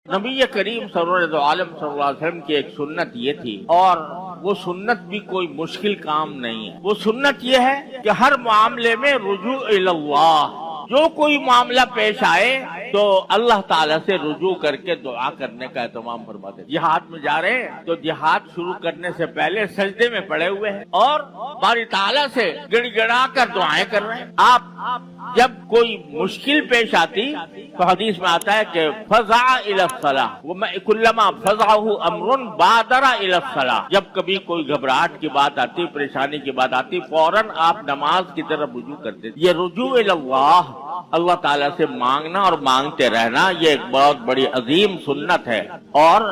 नबी करीम सल्लल्लाहु अलैहि वसल्लम की एक सुन्नत ये थी, और वो सुन्नत भी कोई मुश्किल काम नहीं है। वो सुन्नत ये है कि हर मामले में रुजू इल्लाह, जो कोई मामला पेश आए तो अल्लाह ताला से रुजू करके दुआ करने का एहतमाम फरमाते। जिहाद में जा रहे हैं तो जिहाद शुरू करने से पहले सजदे में पड़े हुए हैं और बारी ताला से गिड़गिड़ा कर दुआएं कर रहे हैं। आप जब कोई मुश्किल पेश आती तो हदीस में आता है कि फज़ा इला सलाह, वो कुल्लमा फज़ाहु अमरुन बादरा इला सलाह, जब कभी कोई घबराहट की बात आती, परेशानी की बात आती, फौरन आप नमाज की तरफ रुजू करते। ये रुजू इल्लाह, अल्लाह ताला से मांगना और मांगते रहना, ये एक बहुत बड़ी अजीम सुन्नत है। और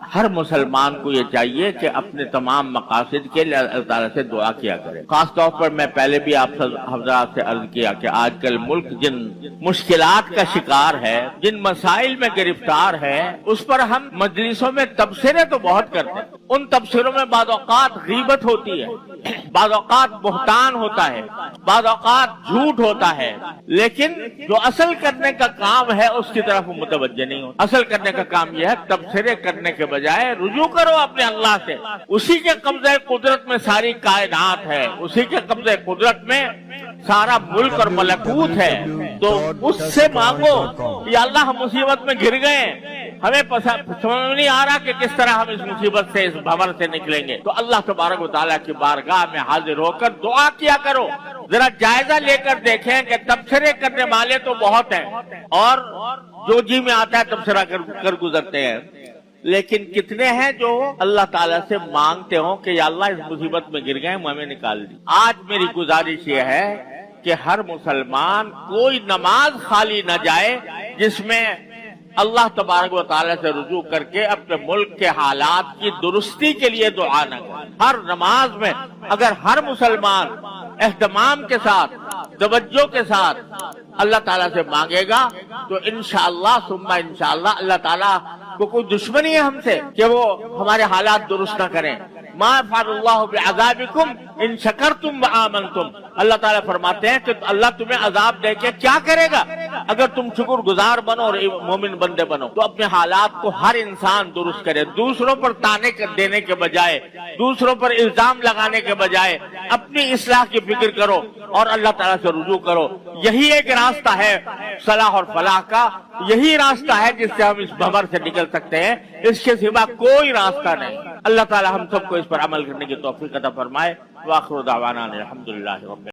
हर मुसलमान को ये चाहिए कि अपने तमाम मकासद के लिए अल्लाह ताला से दुआ किया करे। खास तौर पर मैं पहले भी आप हज़रात से अर्ज किया कि आजकल मुल्क जिन मुश्किलात का शिकार है, जिन मसाइल में गिरफ्तार है, उस पर हम मजलिसों में तबसरे तो बहुत करते हैं। उन तबसरों में बाद औक़ात गीबत होती है, बाद औक़ात बुहतान होता है, बाद औक़ात झूठ होता है, लेकिन जो असल करने का काम है उसकी तरफ मुतवज्जे नहीं होता। असल करने का काम यह है तबसरे करने के बजाय रुजू करो अपने अल्लाह से। उसी के कब्ज़े कुदरत में सारी कायनात है, उसी के कब्ज़े कुदरत में सारा मुल्क और मलकूत है, तो उससे मांगो या अल्लाह हम मुसीबत में घिर गए, हमें समझ नहीं आ रहा कि किस तरह हम इस मुसीबत से, इस भंवर से निकलेंगे, तो अल्लाह तबारक व तआला की बारगाह में हाजिर होकर दुआ किया करो। जरा जायजा लेकर देखें कि तबसरे करने वाले तो बहुत हैं और जो जी में आता है तबसरा कर गुजरते हैं, लेकिन कितने हैं जो अल्लाह ताला से मांगते हो कि या अल्लाह इस मुसीबत में गिर गए, हमें निकाल दी। आज मेरी गुजारिश ये है कि हर मुसलमान कोई नमाज खाली न जाए जिसमें अल्लाह तबारक व तआला से रुजू करके अपने मुल्क के हालात की दुरुस्ती के लिए दुआ न करे। हर नमाज में अगर हर मुसलमान एहतमाम के साथ, तवज्जो के साथ अल्लाह ताला से मांगेगा तो इंशाअल्लाह सुम्मा इंशाअल्लाह अल्लाह ताला को कोई दुश्मनी है हमसे कि वो हमारे हालात दुरुस्त न करें। मा फअलल्लाहु बिअज़ाबिकुम इन शकरतुम व आमनतुम, अल्लाह ताला फरमाते हैं कि अल्लाह तुम्हें अजाब दे के क्या करेगा अगर तुम शुक्रगुजार बनो और मोमिन बंदे बनो। तो अपने हालात को हर इंसान दुरुस्त करे, दूसरों पर ताने देने के बजाय, दूसरों पर इल्जाम लगाने के बजाय अपनी इस्लाह की फिक्र करो और अल्लाह ताला से रुजू करो। यही एक रास्ता है सलाह और फलाह का, यही रास्ता है जिससे हम इस भंवर से निकल सकते हैं, इसके सिवा कोई रास्ता नहीं। अल्लाह ताला हम सबको इस पर अमल करने की तौफीक अता फरमाए। व आखिरु दावाना अल्हम्दुलिल्लाहि रब्बिल